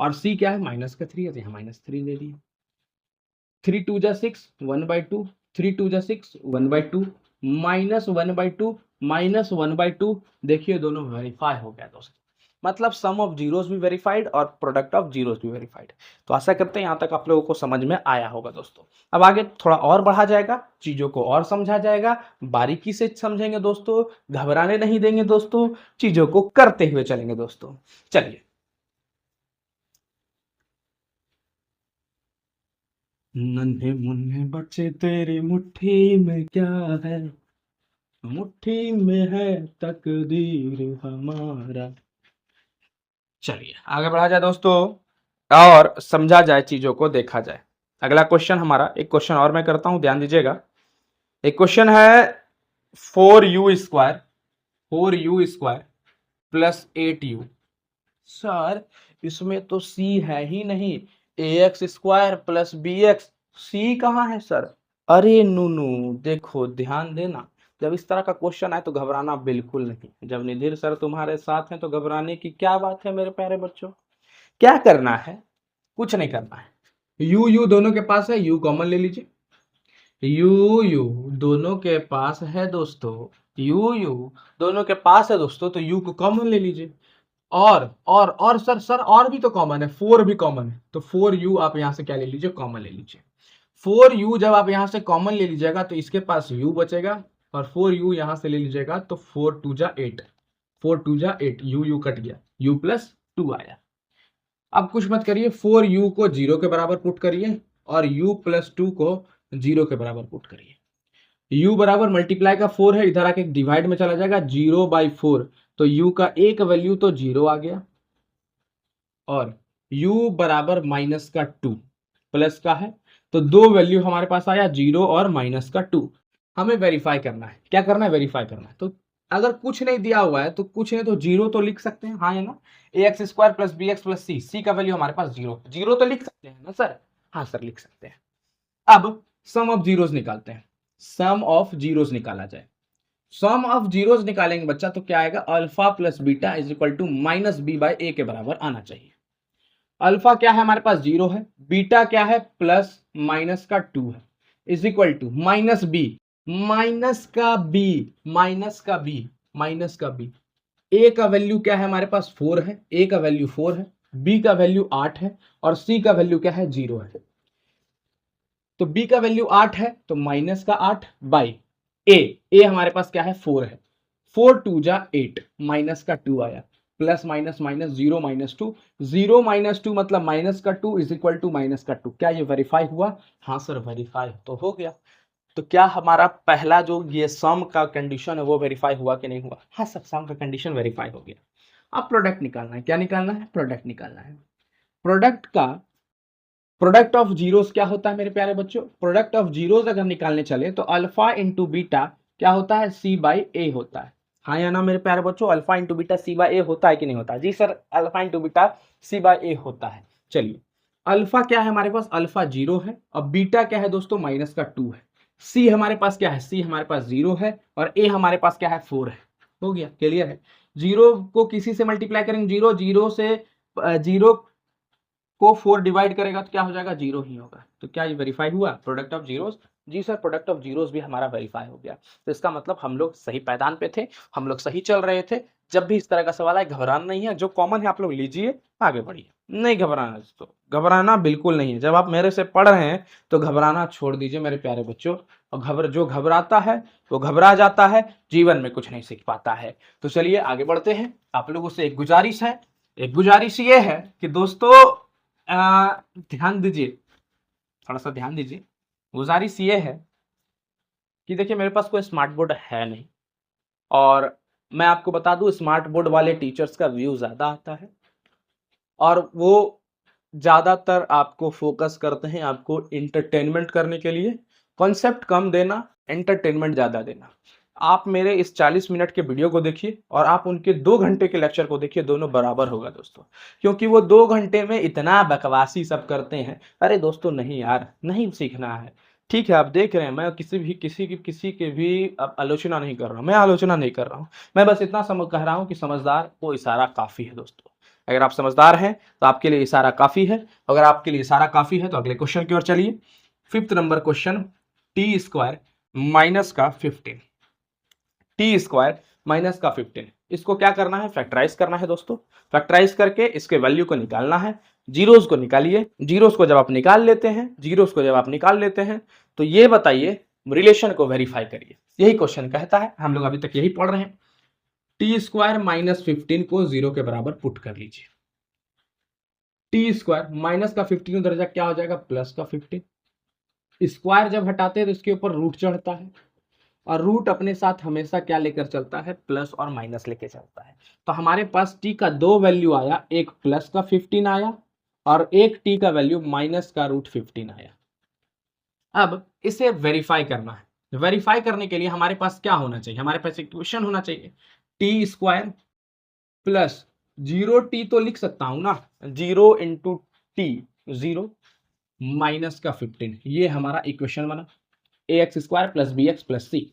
और सी क्या है माइनस का 3 है, तो यहाँ -3 ले लिया। 3 2 जा 6 1/2, 3 2 जा 6 1/2, माइनस 1/2 माइनस 1/2, देखिए दोनों वेरीफाई हो गया दोस्तों। मतलब सम ऑफ जीरोस भी वेरीफाइड और प्रोडक्ट ऑफ जीरोस भी वेरीफाइड। तो आशा करते हैं यहाँ तक आप लोगों को समझ में आया होगा दोस्तों। अब आगे थोड़ा और बढ़ा जाएगा, चीजों को और समझा जाएगा, बारीकी से समझेंगे दोस्तों, घबराने नहीं देंगे दोस्तों, चीजों को करते हुए चलेंगे दोस्तों। चलिए, नन्हे मुन्ने बच्चे तेरी मुट्ठी में क्या है, मुट्ठी में है तकदीर हमारा। चलिए आगे बढ़ा जाए दोस्तों, और समझा जाए, चीजों को देखा जाए। अगला क्वेश्चन हमारा, एक क्वेश्चन और मैं करता हूं, ध्यान दीजिएगा। एक क्वेश्चन है 4u² 4u² plus 8u। Sir इसमें तो c है ही नहीं, ax² प्लस bx, c कहाँ है सर। अरे नूनू देखो ध्यान देना, जब इस तरह का क्वेश्चन आए तो घबराना बिल्कुल नहीं। जब निधिर सर तुम्हारे साथ हैं तो घबराने की क्या बात है मेरे प्यारे बच्चों। क्या करना है, कुछ नहीं करना है। यू यू दोनों के पास है, यू कॉमन ले लीजिए। यू यू दोनों के पास है दोस्तों, यू यू दोनों के पास है दोस्तों, तो यू को कॉमन ले लीजिए। और सर और भी तो कॉमन है, 4 भी कॉमन है, तो 4u आप यहां से क्या ले लीजिए, कॉमन ले लीजिए। 4u जब आप यहां से कॉमन ले लीजिएगा तो इसके पास u बचेगा, और 4u यहां से ले लीजिएगा तो 4 2 जा 8, 4 2 जा 8, u कट गया, u प्लस 2 आया। अब कुछ मत करिए, 4u को 0 के बराबर पुट करिए, और u प्लस 2 को 0 के बराबर पुट करिए। u बराबर मल्टीप्लाई का 4 है, इधर आके डिवाइड में चला जाएगा, 0/4, तो u का एक वैल्यू तो 0 आ गया, और u बराबर माइनस का 2 प्लस का है, तो दो वैल्यू हमारे पास आया, 0 और माइनस का 2। हमें वेरीफाई करना है, क्या करना है, वेरीफाई करना है। तो अगर कुछ नहीं दिया हुआ है तो कुछ नहीं, तो 0 तो लिख सकते हैं, हाँ है ना, ax² plus bx plus c, c का वैल्यू हमारे पास 0, 0 तो लिख सकते हैं ना सर, हाँ सर लिख सकते हैं। अब सम ऑफ जीरोस निकालते हैं, सम ऑफ जीरोस निकाला जाए। सम ऑफ जीरोस निकालेंगे बच्चा तो क्या आएगा, alpha plus beta is equal to minus B by A के बराबर आना चाहिए। अल्फा क्या है हमारे पास 0 है, बीटा क्या है प्लस माइनस का 2 है, is equal to minus b, minus का बी, माइनस का बी, माइनस का बी, ए का वैल्यू क्या है हमारे पास 4 है, ए का वैल्यू 4 है, बी का वैल्यू 8 है और सी का वैल्यू क्या है 0 है। तो बी का वैल्यू 8 है तो माइनस का 8 बाई ए हमारे पास क्या है 4 है, 4 2 जा 8 माइनस का 2 आया, plus minus minus 0 minus 2, 0 minus 2 मतलब माइनस का 2 इज इक्वल टू माइनस का 2। क्या ये वेरीफाई हुआ? हाँ सर वेरीफाई तो हो गया। तो क्या हमारा पहला जो ये सम का कंडीशन है वो वेरीफाई हुआ कि नहीं हुआ? हाँ सर सम का कंडीशन वेरीफाई हो गया। अब प्रोडक्ट निकालना है। क्या निकालना है? प्रोडक्ट निकालना है। प्रोडक्ट का प्रोडक्ट ऑफ जीरोस क्या होता है मेरे प्यारे बच्चों? प्रोडक्ट ऑफ जीरोस अगर निकालने चले तो अल्फा इंटू बीटा क्या होता है? सी बाई ए होता है। हाँ या ना मेरे प्यारे बच्चों? Alpha into beta C by A होता है कि नहीं होता? जी sir alpha into beta C by A होता है। चलिए अल्फा क्या है हमारे पास? अल्फा 0 है और बीटा क्या है दोस्तों? माइनस का 2 है। सी हमारे पास क्या है? सी हमारे पास 0 है और ए हमारे पास क्या है? 4 है। हो गया, क्लियर है। जीरो को किसी से मल्टीप्लाई करेंगे? जीरो जीरो से जीरो को 4 डिवाइड करेगा तो क्या हो जाएगा? 0 ही होगा। तो क्या ये वेरीफाई हुआ प्रोडक्ट ऑफ जीरोस? जी सर प्रोडक्ट ऑफ जीरोस भी हमारा वेरीफाई हो गया। तो इसका मतलब हम लोग सही पैदान पे थे, हम लोग सही चल रहे थे। जब भी इस तरह का सवाल आए घबराना नहीं है, जो कॉमन है आप लोग लीजिए, आगे बढ़िए। नहीं घबराना दोस्तों, घबराना बिल्कुल नहीं है। जब आप मेरे से पढ़ रहे हैं तो घबराना छोड़ दीजिए मेरे प्यारे बच्चों। और जो घबराता है वो घबरा जाता है, जीवन में कुछ नहीं सीख पाता है। तो चलिए आगे बढ़ते हैं। आप लोगों से एक गुजारिश है, एक गुजारिश ये है कि दोस्तों ध्यान दीजिए, थोड़ा सा ध्यान दीजिए। गुजारिश ये है कि देखिए मेरे पास कोई स्मार्ट बोर्ड है नहीं, और मैं आपको बता दूं स्मार्ट बोर्ड वाले टीचर्स का व्यू ज्यादा आता है और वो ज्यादातर आपको फोकस करते हैं आपको इंटरटेनमेंट करने के लिए। कॉन्सेप्ट कम देना, एंटरटेनमेंट ज्यादा देना। आप मेरे इस 40 मिनट के वीडियो को देखिए और आप उनके 2 घंटे के लेक्चर को देखिए, दोनों बराबर होगा दोस्तों। क्योंकि वो 2 घंटे में इतना बकवासी सब करते हैं। अरे दोस्तों नहीं यार, नहीं सीखना है। ठीक है आप देख रहे हैं, मैं किसी के भी आलोचना नहीं कर रहा हूं, मैं आलोचना नहीं कर रहा हूं। मैं बस इतना कह रहा हूं कि समझदार को इशारा काफी है दोस्तों। अगर आप समझदार हैं तो आपके लिए इशारा काफी है। अगर आपके लिए इशारा काफी है तो अगले क्वेश्चन की ओर चलिए। 5th number question, T square minus का 15, टी स्क्वायर माइनस का 15, इसको क्या करना है? फैक्टराइज करना है दोस्तों। फैक्टराइज करके इसके वैल्यू को निकालना है। जीरोस को निकालिए। जीरोस को जब आप निकाल लेते हैं, जीरोस को जब आप निकाल लेते हैं तो ये बताइए रिलेशन को वेरीफाई करिए। यही क्वेश्चन कहता है, हम लोग अभी तक यही पढ़ रहे हैं। टी स्क्वायर माइनस 15 को 0 के बराबर पुट कर लीजिए। टी स्क्वायर माइनस का 15 दर्जा क्या हो जाएगा? प्लस का 15। स्क्वायर जब हटाते हैं तो इसके ऊपर रूट चढ़ता है और रूट अपने साथ हमेशा क्या लेकर चलता है? प्लस और माइनस लेकर चलता है। तो हमारे पास टी का 2 वैल्यू आया, एक प्लस का 15 आया और एक टी का वैल्यू माइनस का रूट 15 आया। अब इसे वेरीफाई करना है। वेरीफाई करने के लिए हमारे पास क्या होना चाहिए? हमारे पास इक्वेशन होना चाहिए, टी स्क्वायर प्लस 0t तो लिख सकता हूं ना, 0 इंटू टी 0 माइनस का 15, ये हमारा इक्वेशन बना। A X square plus B X plus C.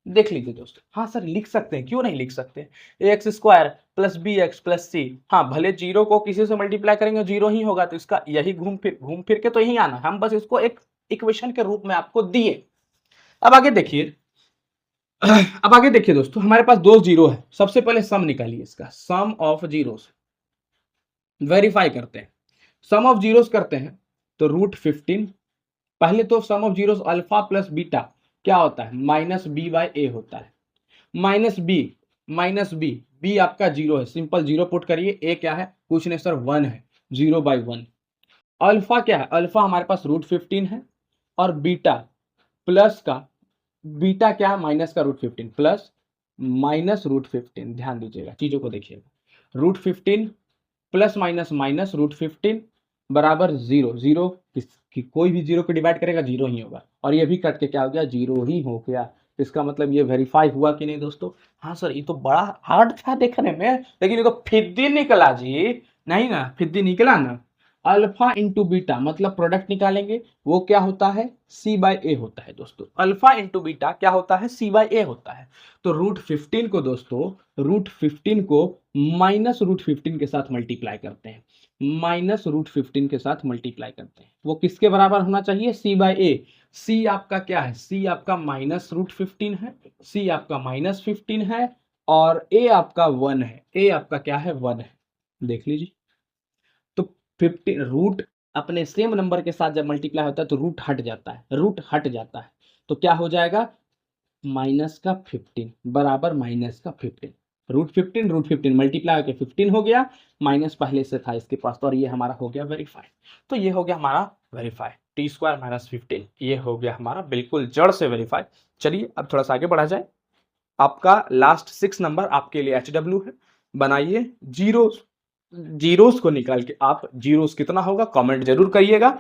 देख लीजिए दोस्तों, हाँ सर लिख सकते हैं, क्यों नहीं लिख सकते? A X square plus B X plus C, हाँ भले जीरो को किसी से मल्टीप्लाई करेंगे जीरो ही होगा, तो इसका यही घूम फिर के तो यही आना। हम बस इसको एक इक्वेशन के रूप में आपको दिए। अब आगे देखिए, अब आगे देखिए दोस्तों, हमारे पास 2 जीरो है। सबसे पहले सम निकालिए, इसका सम ऑफ जीरोस वेरीफाई करते हैं। सम ऑफ जीरोस करते हैं तो रूट 15। पहले तो sum of zeros alpha plus beta क्या होता है? माइनस बी बाई ए होता है। माइनस बी, बी आपका 0 है, सिंपल 0 पुट करिए। ए क्या है? कुछ नहीं सर 1 है, 0/1। अल्फा क्या है? अल्फा हमारे पास रूट 15 है और बीटा प्लस का, बीटा क्या है? माइनस का रूट 15 प्लस माइनस रूट 15। ध्यान दीजिएगा, चीजों को देखिएगा। Root 15 plus minus minus root 15 बराबर 0। 0 की कोई भी 0 को डिवाइड करेगा 0 ही होगा, और ये भी कट के क्या हो गया? 0 ही हो गया। इसका मतलब ये वेरीफाई हुआ कि नहीं दोस्तों? हाँ सर ये तो बड़ा हार्ड था देखने में, लेकिन ये तो फिद्दी निकला जी। नहीं ना, फिद्दी निकला ना। अल्फा इंटू बीटा मतलब प्रोडक्ट निकालेंगे, वो क्या होता है? सी बाई ए होता है दोस्तों। अल्फा इंटू बीटा क्या होता है? सी बाई ए होता है। तो रूट 15 को दोस्तों, रूट 15 को माइनस रूट 15 के साथ मल्टीप्लाई करते हैं। माइनस रूट 15 के साथ मल्टीप्लाई करते हैं, वो किसके बराबर होना चाहिए? सी बाई ए। सी आपका क्या है? सी आपका माइनस रूट 15 है, सी आपका माइनस 15 है और ए आपका 1 है, ए आपका क्या है 1 है, देख लीजिए। तो 15 रूट अपने सेम नंबर के साथ जब मल्टीप्लाई होता है तो रूट हट जाता है, रूट हट जाता है, तो क्या हो जाएगा माइनस का 15 बराबर माइनस का 15, रूट 15 मल्टीप्लाई होकर 15 हो गया, माइनस पहले से था इसके पास, तो और ये हमारा हो गया वेरीफाई। तो ये हो गया हमारा वेरीफाई, टी स्क्वायर माइनस 15 ये हो गया हमारा बिल्कुल जड़ से वेरीफाई। चलिए अब थोड़ा सा आगे बढ़ा जाए। आपका लास्ट 6 नंबर आपके लिए HW है, बनाइए जीरोस, जीरोस को निकाल के आप जीरोस कितना होगा कमेंट जरूर करिएगा।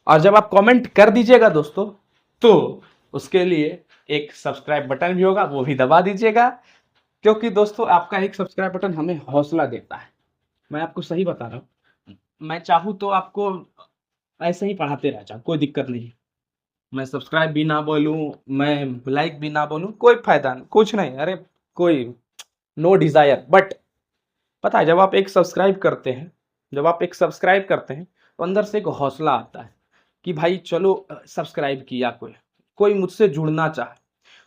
और जब आप कमेंट कर दीजिएगा दोस्तों तो उसके लिए एक सब्सक्राइब बटन भी होगा, वो भी दबा दीजिएगा, क्योंकि दोस्तों आपका एक सब्सक्राइब बटन हमें हौसला देता है। मैं आपको सही बता रहा हूँ, मैं चाहूँ तो आपको ऐसे ही पढ़ाते रह जाऊँ, कोई दिक्कत नहीं। मैं सब्सक्राइब भी ना बोलूँ, मैं लाइक भी ना बोलूँ, कोई फायदा नहीं, कुछ नहीं, अरे कोई नो डिजायर। बट पता है जब आप एक सब्सक्राइब करते हैं, जब आप एक सब्सक्राइब करते हैं तो अंदर से एक हौसला आता है कि भाई चलो सब्सक्राइब किया, कोई कोई मुझसे जुड़ना चाहे।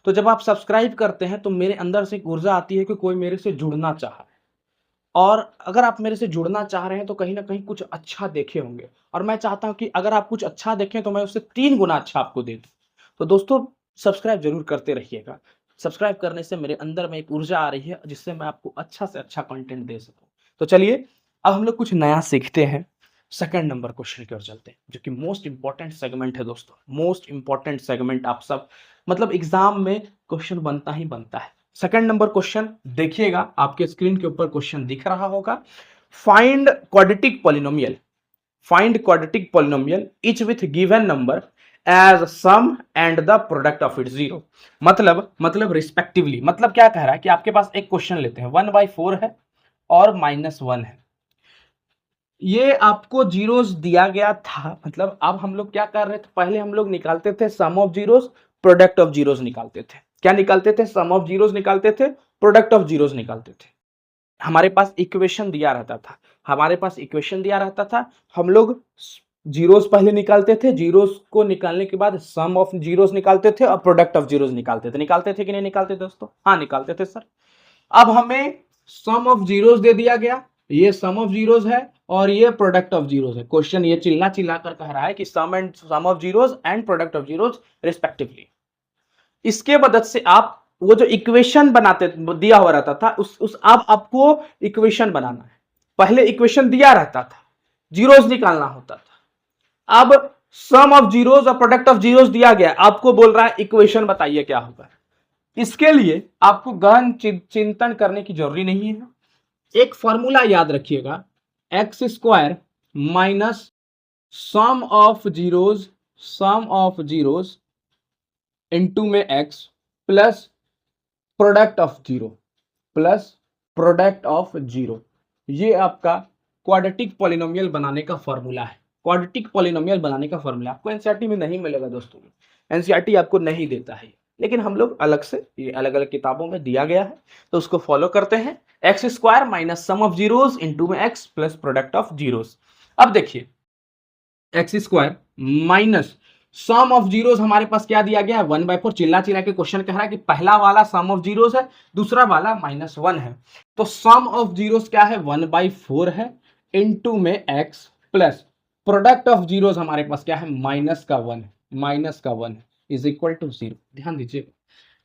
तो जब आप सब्सक्राइब करते हैं तो मेरे अंदर से एक ऊर्जा आती है कि कोई मेरे से जुड़ना चाहा है, और अगर आप मेरे से जुड़ना चाह रहे हैं तो कहीं ना कहीं कुछ अच्छा देखे होंगे, और मैं चाहता हूं कि अगर आप कुछ अच्छा देखें तो मैं उससे 3 गुना अच्छा आपको दे दूं। तो दोस्तों सब्सक्राइब जरूर करते रहिएगा, सब्सक्राइब करने से मेरे अंदर में एक ऊर्जा आ रही है जिससे मैं आपको अच्छा से अच्छा कंटेंट दे सकूं। तो चलिए अब हम लोग कुछ नया सीखते हैं, सेकंड नंबर क्वेश्चन की ओर चलते हैं, जो कि मोस्ट इंपॉर्टेंट सेगमेंट है दोस्तों, मोस्ट इंपॉर्टेंट सेगमेंट। आप सब मतलब एग्जाम में क्वेश्चन बनता ही बनता है। सेकंड नंबर क्वेश्चन देखिएगा, आपके स्क्रीन के ऊपर क्वेश्चन दिख रहा होगा। Find quadratic polynomial, find quadratic polynomial each with given number as sum and the product of it zero. मतलब रिस्पेक्टिवली, मतलब क्या कह रहा है कि आपके पास एक क्वेश्चन लेते हैं 1/4 है और -1 है, ये आपको जीरोस दिया गया था। मतलब अब हम लोग क्या कर रहे थे, पहले हम लोग निकालते थे sum of zeros, product of zeros निकालते थे। क्या निकालते थे, सम ऑफ जीरोस निकालते थे, प्रोडक्ट ऑफ जीरोस निकालते थे। हमारे पास इक्वेशन दिया रहता था, हमारे पास इक्वेशन दिया रहता था, हम लोग जीरोस पहले निकालते थे, जीरोस को निकालने के बाद सम ऑफ जीरोस निकालते थे और प्रोडक्ट ऑफ जीरोस निकालते थे। निकालते थे कि नहीं निकालते दोस्तों? हाँ निकालते थे सर। अब हमें सम ऑफ जीरोस दे दिया गया, ये सम ऑफ जीरोस है और ये प्रोडक्ट ऑफ जीरोस है। क्वेश्चन ये चिल्ला चिल्ला कर कह रहा है कि sum of zeros and product of zeros respectively. इसके मदद से आप वो जो इक्वेशन बनाते दिया हुआ रहता था उस अब आपको इक्वेशन बनाना है। पहले इक्वेशन दिया रहता था, जीरोस निकालना होता था। अब सम ऑफ जीरोस और प्रोडक्ट ऑफ जीरोस दिया गया, आपको बोल रहा है इक्वेशन बताइए क्या होगा। इसके लिए आपको गहन चिंतन करने की जरूरी नहीं है, एक फॉर्मूला याद रखिएगा, X square minus sum of zeros, sum of zeros into में X plus product of zero, plus product of zero. ये आपका क्वाड्रेटिक पॉलिनोमियल बनाने का फॉर्मूला है। क्वाड्रेटिक पॉलिनोमियल बनाने का फॉर्मूला आपको एनसीईआरटी में नहीं मिलेगा दोस्तों, एनसीईआरटी आपको नहीं देता है, लेकिन हम लोग अलग से, ये अलग अलग किताबों में दिया गया है तो उसको फॉलो करते हैं। X square minus sum of zeros into में X plus product of zeros. अब देखिए X square minus sum of zeros हमारे पास क्या दिया गया है 1/4। चिल्ला चिल्ला के क्वेश्चन कह रहा है कि पहला वाला सम ऑफ जीरोस है, दूसरा वाला -1 है, तो सम ऑफ जीरोस क्या है 1/4 है इनटू में X plus product of zeros हमारे पास क्या है -1 है, -1 है इज इक्वल टू 0। ध्यान दीजिए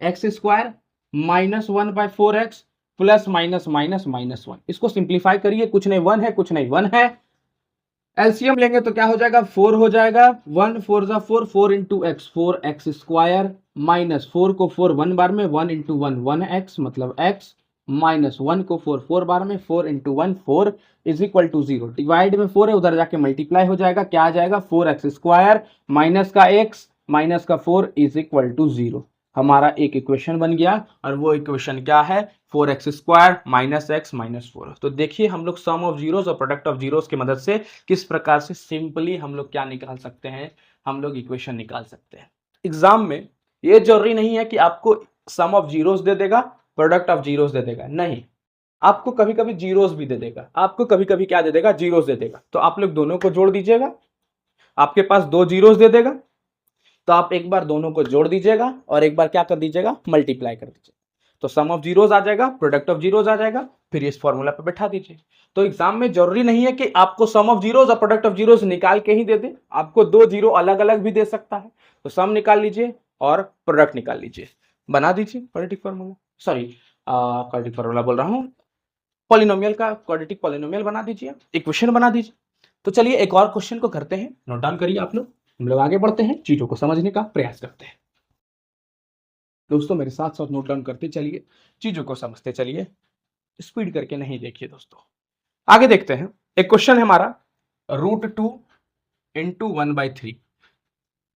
x square -1/4x plus minus minus -1, इसको सिंप्लीफाई करिए, कुछ नहीं 1 है, कुछ नहीं 1 है, एलसीएम लेंगे तो क्या हो जाएगा 4 हो जाएगा, 1 4 जा 4, 4 into x 4x square minus 4 को 4 1 बार में 1 इंटू 1 1x मतलब x माइनस 1 को 4 4 बार में 4 into 1 4 is equal to 0। Divide में 4 है, उधर जाके मल्टीप्लाई हो जाएगा, क्या आ जाएगा 4x स्क्वायर माइनस का x माइनस का 4 इज इक्वल टू 0। हमारा एक इक्वेशन बन गया, और वो इक्वेशन क्या है 4x square minus x minus 4। तो देखिए हम लोग सम ऑफ जीरोस और प्रोडक्ट ऑफ जीरोस की मदद से किस प्रकार से सिंपली हम लोग क्या निकाल सकते हैं, हम लोग इक्वेशन निकाल सकते हैं। एग्जाम में ये जरूरी नहीं है कि आपको सम ऑफ जीरोस दे देगा, प्रोडक्ट ऑफ जीरोस दे देगा, नहीं, आपको कभी कभी जीरोस भी दे देगा, आपको कभी कभी क्या दे देगा जीरोस दे देगा। तो आप लोग दोनों को जोड़ दीजिएगा, आपके पास 2 जीरोस दे देगा तो आप एक बार दोनों को जोड़ दीजिएगा और एक बार क्या कर दीजिएगा मल्टीप्लाई कर दीजिएगा। तो सम ऑफ जीरोस आ जाएगा, प्रोडक्ट ऑफ जीरोस आ जाएगा, फिर इस फॉर्मूला पे बैठा दीजिए। तो एग्जाम में जरूरी नहीं है कि आपको सम ऑफ जीरोस और प्रोडक्ट ऑफ जीरोस निकाल के ही दे दे, आपको दो जीरो अलग अलग भी दे सकता है। तो सम निकाल लीजिए और प्रोडक्ट निकाल लीजिए, बना दीजिए quadratic formula, sorry quadratic formula बोल रहा हूं, पॉलिनोमियल का क्वाड्रेटिक पॉलिनोमियल बना दीजिए, इक्वेशन बना दीजिए। तो चलिए एक और क्वेश्चन को करते हैं, नोट डाउन करिए आप लोग, हम लोग आगे बढ़ते हैं, चीजों को समझने का प्रयास करते हैं। दोस्तों मेरे साथ साथ नोट डाउन करते चलिए, चीजों को समझते चलिए, स्पीड करके नहीं देखिए दोस्तों। आगे देखते हैं, एक क्वेश्चन है हमारा, √2 इंटू 1/3,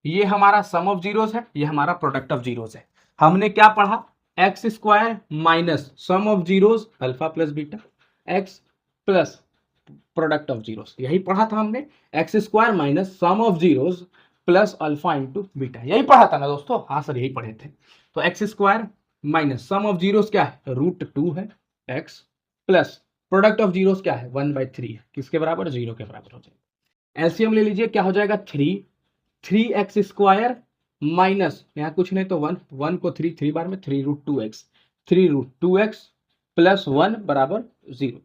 ये हमारा सम ऑफ जीरोस है, ये हमारा प्रोडक्ट ऑफ जीरोस है। हमने क्या पढ़ा, x square minus sum of zeros alpha plus beta, x plus product of zeros, यही पढ़ा था हमने, x square minus sum of zeros plus alpha into beta, यही पढ़ा था ना दोस्तों, हाँ सर यही पढ़े थे। तो x square minus sum of zeros क्या है, √2 है x, plus product of zeros क्या है 1/3 है, किसके बराबर, 0 के बराबर हो जाएगा। एलसीएम ले लीजिए, क्या हो जाएगा 3x स्क्वायर माइनस, यहाँ कुछ नहीं तो 1 को 3 बार में 3√2x, 3√2x प्लस 1 बराबर 0,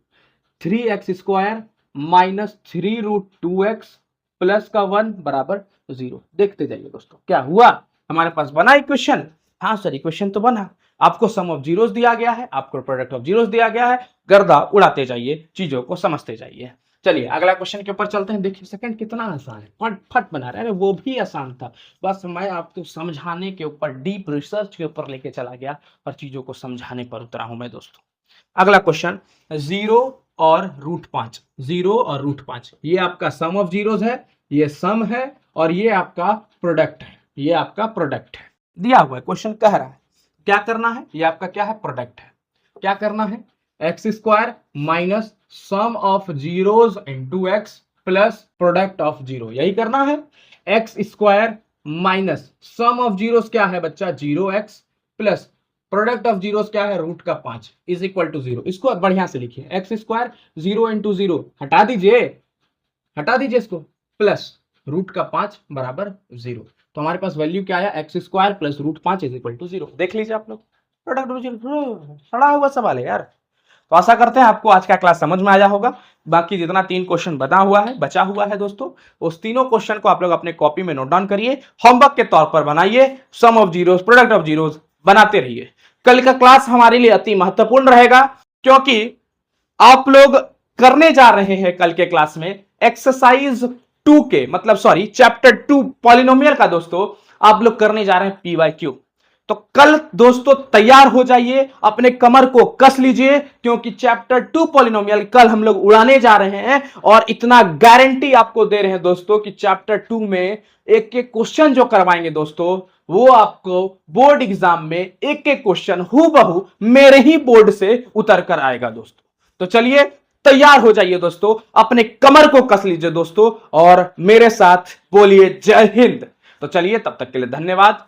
3x square minus 3√2x plus का 1 बराबर 0। देखते जाइए दोस्तों क्या हुआ, हमारे पास बना इक्वेशन, हाँ सर इक्वेशन तो बना, आपको सम ऑफ जीरोस दिया गया है, आपको प्रोडक्ट ऑफ जीरोस दिया गया है, गर्दा उड़ाते जाइए, चीजों को समझते जाइए। चलिए अगला क्वेश्चन के ऊपर चलते हैं। देखिए सेकंड कितना आसान है, फट फट बना रहे हैं, वो भी आसान था, बस मैं आपको समझाने के ऊपर, डीप रिसर्च के ऊपर लेके चला गया और चीजों को समझाने पर उतरा हूं मैं दोस्तों। अगला क्वेश्चन, 0 और √5, 0 और √5, ये आपका सम ऑफ जीरोस है, ये सम है, और ये आपका प्रोडक्ट है, ये आपका प्रोडक्ट है, दिया हुआ है, क्वेश्चन कह रहा है क्या करना है, ये आपका क्या है, प्रोडक्ट है, क्या करना है, x square minus sum of zeros into x plus product of zero, यही करना है। X square minus sum of zeros क्या है बच्चा, 0x plus product of zeros क्या है, √5 इज इक्वल टू 0। इसको बढ़िया से लिखिए, एक्स स्क्वायर 0 इंटू 0 हटा दीजिए, इसको, प्लस √5 बराबर 0। तो हमारे पास वैल्यू क्या आया, x square plus √5 is equal to 0। देख लीजिए आप लोग, प्रोडक्ट ऑफ जीरो, सड़ा हुआ सवाल है यार। तो आशा करते हैं आपको आज का क्लास समझ में आया होगा। बाकी जितना 3 क्वेश्चन बचा हुआ है दोस्तों, उस तीनों क्वेश्चन को आप लोग अपने कॉपी में नोट डाउन करिए, होमवर्क के तौर पर बनाइए, sum of zeros product of zeros बनाते रहिए। कल का क्लास हमारे लिए अति महत्वपूर्ण रहेगा, क्योंकि आप लोग करने जा रहे हैं कल के क्लास में एक्सरसाइज 2 के, मतलब सॉरी चैप्टर 2 पॉलिनोमियल का दोस्तों आप लोग करने जा रहे हैं PYQ। तो कल दोस्तों तैयार हो जाइए, अपने कमर को कस लीजिए, क्योंकि चैप्टर 2 पॉलिनोमियल कल हम लोग उड़ाने जा रहे हैं, और इतना गारंटी आपको दे रहे हैं दोस्तों कि चैप्टर 2 में एक एक क्वेश्चन जो करवाएंगे दोस्तों, वो आपको बोर्ड एग्जाम में एक एक क्वेश्चन हूबहू मेरे ही बोर्ड से उतर कर आएगा दोस्तों। तो चलिए तैयार हो जाइए दोस्तों, अपने कमर को कस लीजिए दोस्तों, और मेरे साथ बोलिए जय हिंद। तो चलिए तब तक के लिए धन्यवाद।